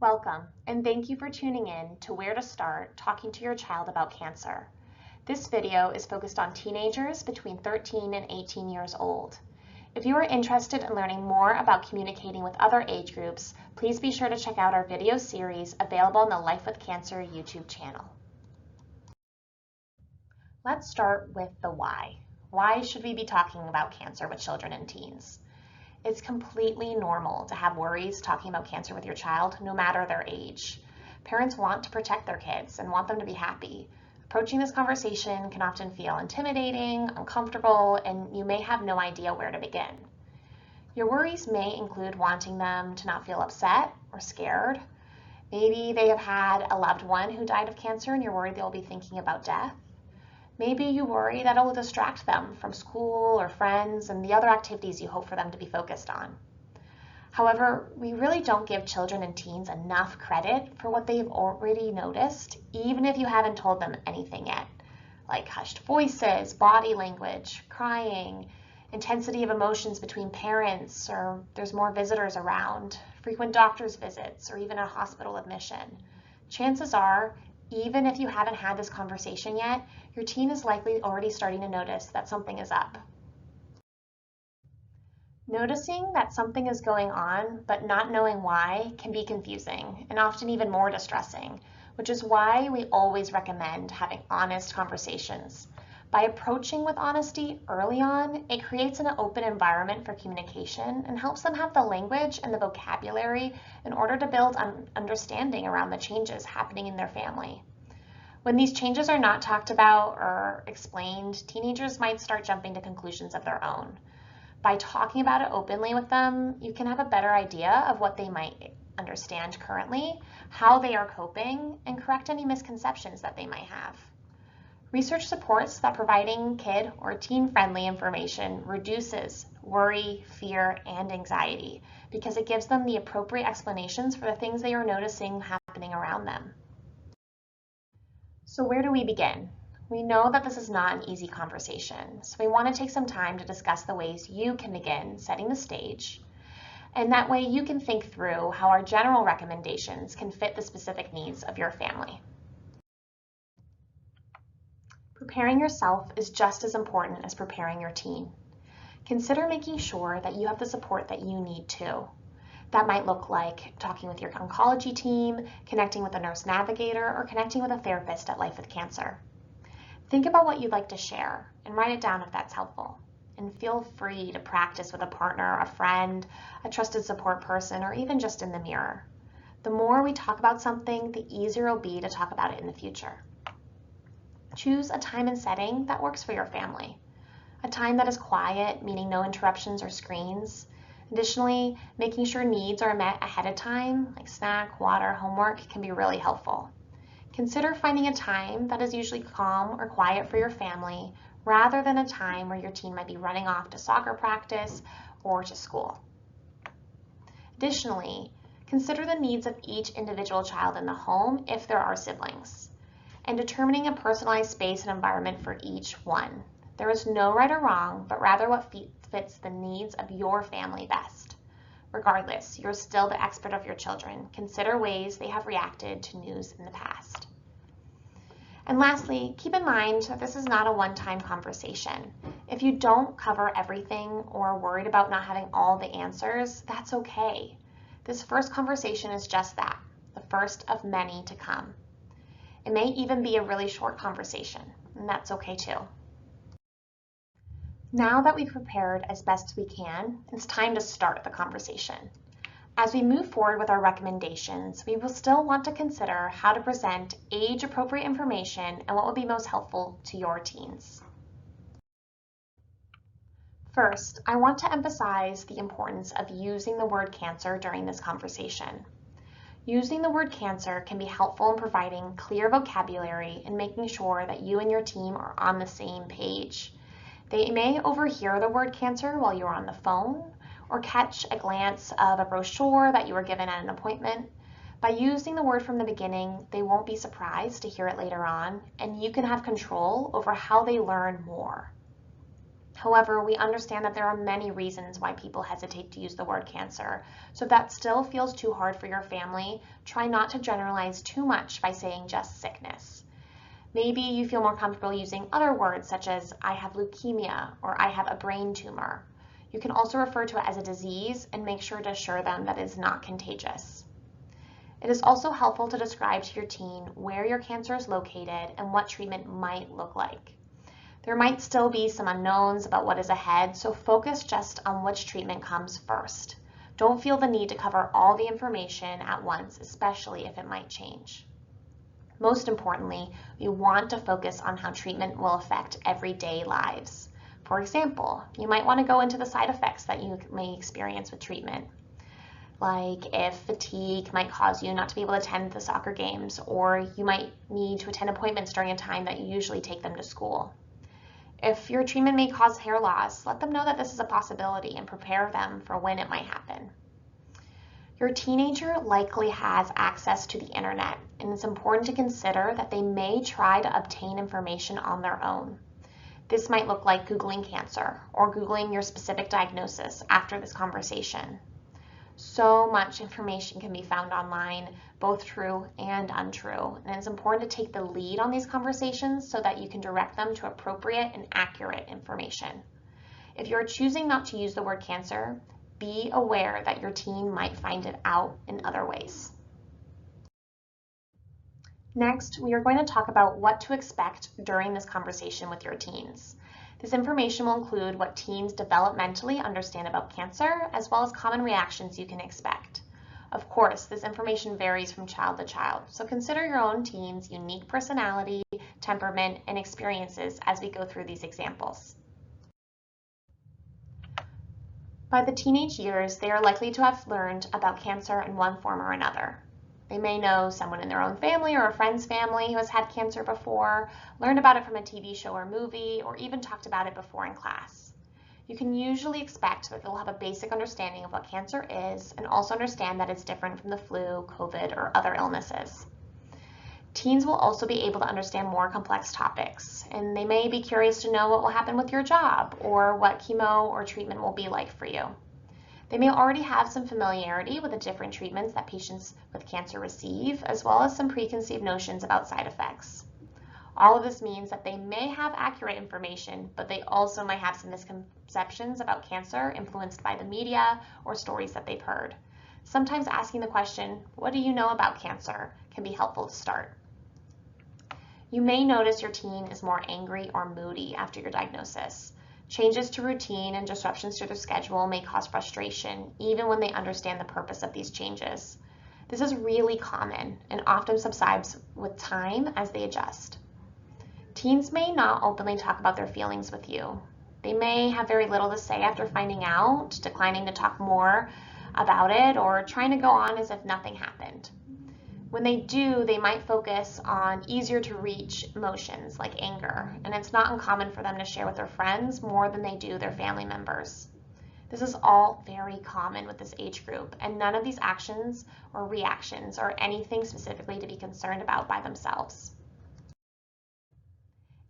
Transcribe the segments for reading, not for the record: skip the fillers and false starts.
Welcome, and thank you for tuning in to Where to Start Talking to Your Child About Cancer. This video is focused on teenagers between 13 and 18 years old. If you are interested in learning more about communicating with other age groups, please be sure to check out our video series available on the Life with Cancer YouTube channel. Let's start with the why. Why should we be talking about cancer with children and teens? It's completely normal to have worries talking about cancer with your child, no matter their age. Parents want to protect their kids and want them to be happy. Approaching this conversation can often feel intimidating, uncomfortable, and you may have no idea where to begin. Your worries may include wanting them to not feel upset or scared. Maybe they have had a loved one who died of cancer and you're worried they'll be thinking about death. Maybe you worry that it will distract them from school or friends and the other activities you hope for them to be focused on. However, we really don't give children and teens enough credit for what they've already noticed, even if you haven't told them anything yet, like hushed voices, body language, crying, intensity of emotions between parents, or there's more visitors around, frequent doctor's visits, or even a hospital admission. Chances are, even if you haven't had this conversation yet, your teen is likely already starting to notice that something is up. Noticing that something is going on but not knowing why can be confusing and often even more distressing, which is why we always recommend having honest conversations. By approaching with honesty early on, it creates an open environment for communication and helps them have the language and the vocabulary in order to build an understanding around the changes happening in their family. When these changes are not talked about or explained, teenagers might start jumping to conclusions of their own. By talking about it openly with them, you can have a better idea of what they might understand currently, how they are coping, and correct any misconceptions that they might have. Research supports that providing kid or teen-friendly information reduces worry, fear, and anxiety because it gives them the appropriate explanations for the things they are noticing happening around them. So where do we begin? We know that this is not an easy conversation, so we want to take some time to discuss the ways you can begin setting the stage, and that way you can think through how our general recommendations can fit the specific needs of your family. Preparing yourself is just as important as preparing your teen. Consider making sure that you have the support that you need too. That might look like talking with your oncology team, connecting with a nurse navigator, or connecting with a therapist at Life with Cancer. Think about what you'd like to share and write it down if that's helpful. And feel free to practice with a partner, a friend, a trusted support person, or even just in the mirror. The more we talk about something, the easier it'll be to talk about it in the future. Choose a time and setting that works for your family. A time that is quiet, meaning no interruptions or screens. Additionally, making sure needs are met ahead of time, like snack, water, homework, can be really helpful. Consider finding a time that is usually calm or quiet for your family, rather than a time where your teen might be running off to soccer practice or to school. Additionally, consider the needs of each individual child in the home if there are siblings, and determining a personalized space and environment for each one. There is no right or wrong, but rather what fits the needs of your family best. Regardless, you're still the expert of your children. Consider ways they have reacted to news in the past. And lastly, keep in mind that this is not a one-time conversation. If you don't cover everything or are worried about not having all the answers, that's okay. This first conversation is just that, the first of many to come. It may even be a really short conversation, and that's okay too. Now that we've prepared as best we can, it's time to start the conversation. As we move forward with our recommendations, we will still want to consider how to present age-appropriate information and what will be most helpful to your teens. First, I want to emphasize the importance of using the word cancer during this conversation. Using the word cancer can be helpful in providing clear vocabulary and making sure that you and your team are on the same page. They may overhear the word cancer while you're on the phone or catch a glance of a brochure that you were given at an appointment. By using the word from the beginning, they won't be surprised to hear it later on, and you can have control over how they learn more. However, we understand that there are many reasons why people hesitate to use the word cancer. So if that still feels too hard for your family, try not to generalize too much by saying just sickness. Maybe you feel more comfortable using other words such as I have leukemia or I have a brain tumor. You can also refer to it as a disease and make sure to assure them that it is not contagious. It is also helpful to describe to your teen where your cancer is located and what treatment might look like. There might still be some unknowns about what is ahead, so focus just on which treatment comes first. Don't feel the need to cover all the information at once, especially if it might change. Most importantly, we want to focus on how treatment will affect everyday lives. For example, you might want to go into the side effects that you may experience with treatment, like if fatigue might cause you not to be able to attend the soccer games, or you might need to attend appointments during a time that you usually take them to school. If your treatment may cause hair loss, let them know that this is a possibility and prepare them for when it might happen. Your teenager likely has access to the internet, and it's important to consider that they may try to obtain information on their own. This might look like Googling cancer or Googling your specific diagnosis after this conversation. So much information can be found online, both true and untrue, and it's important to take the lead on these conversations so that you can direct them to appropriate and accurate information. If you're choosing not to use the word cancer, be aware that your teen might find it out in other ways. Next, we are going to talk about what to expect during this conversation with your teens. This information will include what teens developmentally understand about cancer, as well as common reactions you can expect. Of course, this information varies from child to child, so consider your own teen's unique personality, temperament, and experiences as we go through these examples. By the teenage years, they are likely to have learned about cancer in one form or another. They may know someone in their own family or a friend's family who has had cancer before, learned about it from a TV show or movie, or even talked about it before in class. You can usually expect that they'll have a basic understanding of what cancer is and also understand that it's different from the flu, COVID, or other illnesses. Teens will also be able to understand more complex topics, and they may be curious to know what will happen with your job or what chemo or treatment will be like for you. They may already have some familiarity with the different treatments that patients with cancer receive, as well as some preconceived notions about side effects. All of this means that they may have accurate information, but they also might have some misconceptions about cancer influenced by the media or stories that they've heard. Sometimes asking the question, "What do you know about cancer?" can be helpful to start. You may notice your teen is more angry or moody after your diagnosis. Changes to routine and disruptions to their schedule may cause frustration, even when they understand the purpose of these changes. This is really common and often subsides with time as they adjust. Teens may not openly talk about their feelings with you. They may have very little to say after finding out, declining to talk more about it, or trying to go on as if nothing happened. When they do, they might focus on easier to reach emotions like anger, and it's not uncommon for them to share with their friends more than they do their family members. This is all very common with this age group, and none of these actions or reactions are anything specifically to be concerned about by themselves.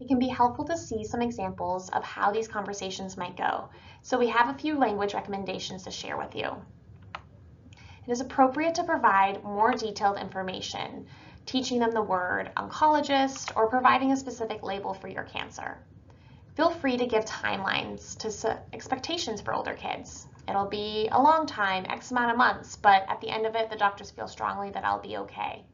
It can be helpful to see some examples of how these conversations might go, so we have a few language recommendations to share with you. It is appropriate to provide more detailed information, teaching them the word oncologist or providing a specific label for your cancer. Feel free to give timelines to set expectations for older kids. It'll be a long time, X amount of months, but at the end of it, the doctors feel strongly that I'll be okay.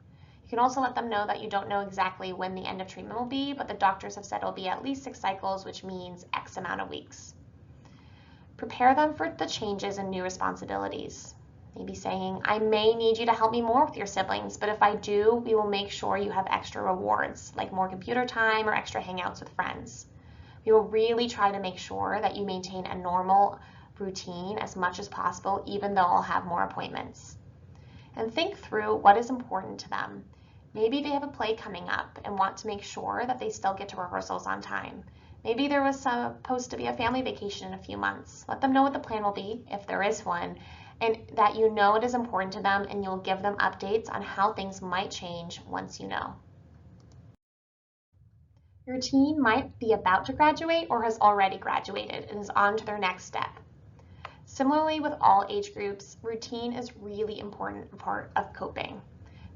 You can also let them know that you don't know exactly when the end of treatment will be, but the doctors have said it'll be at least 6 cycles, which means X amount of weeks. Prepare them for the changes and new responsibilities. Maybe saying, "I may need you to help me more with your siblings, but if I do, we will make sure you have extra rewards, like more computer time or extra hangouts with friends. We will really try to make sure that you maintain a normal routine as much as possible, even though I'll have more appointments." And think through what is important to them. Maybe they have a play coming up and want to make sure that they still get to rehearsals on time. Maybe there was supposed to be a family vacation in a few months. Let them know what the plan will be, if there is one, and that you know it is important to them, and you'll give them updates on how things might change once you know. Your teen might be about to graduate or has already graduated and is on to their next step. Similarly, with all age groups, routine is really important part of coping.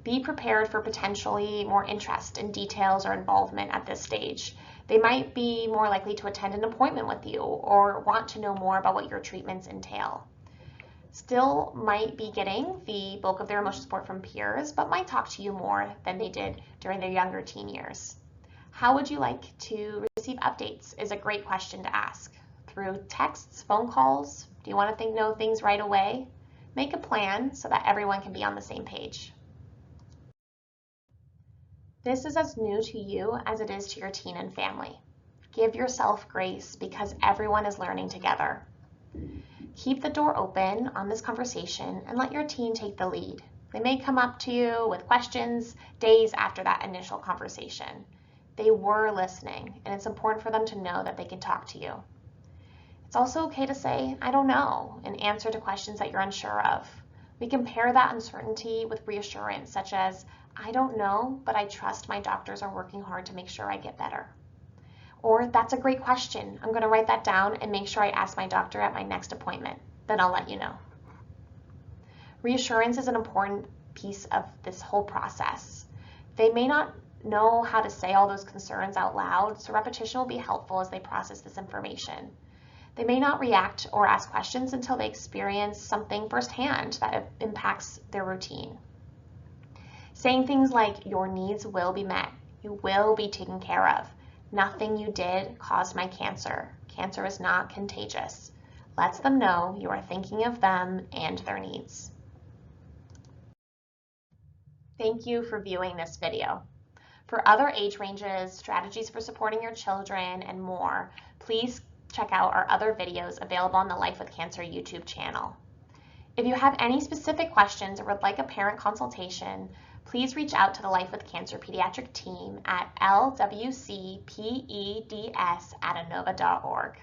Be prepared for potentially more interest in details or involvement at this stage. They might be more likely to attend an appointment with you or want to know more about what your treatments entail. Still might be getting the bulk of their emotional support from peers, but might talk to you more than they did during their younger teen years. How would you like to receive updates is a great question to ask. Through texts, phone calls? Do you want to know things right away? Make a plan so that everyone can be on the same page. This is as new to you as it is to your teen and family. Give yourself grace because everyone is learning together. Keep the door open on this conversation and let your teen take the lead. They may come up to you with questions days after that initial conversation. They were listening, and it's important for them to know that they can talk to you. It's also okay to say, I don't know, in answer to questions that you're unsure of. We can pair that uncertainty with reassurance, such as, I don't know, but I trust my doctors are working hard to make sure I get better. Or, that's a great question. I'm going to write that down and make sure I ask my doctor at my next appointment. Then I'll let you know. Reassurance is an important piece of this whole process. They may not know how to say all those concerns out loud, so repetition will be helpful as they process this information. They may not react or ask questions until they experience something firsthand that impacts their routine. Saying things like, your needs will be met, you will be taken care of, nothing you did caused my cancer, cancer is not contagious, lets them know you are thinking of them and their needs. Thank you for viewing this video. For other age ranges, strategies for supporting your children, and more, please check out our other videos available on the Life with Cancer YouTube channel. If you have any specific questions or would like a parent consultation, please reach out to the Life with Cancer Pediatric Team at LWCPeds@inova.org.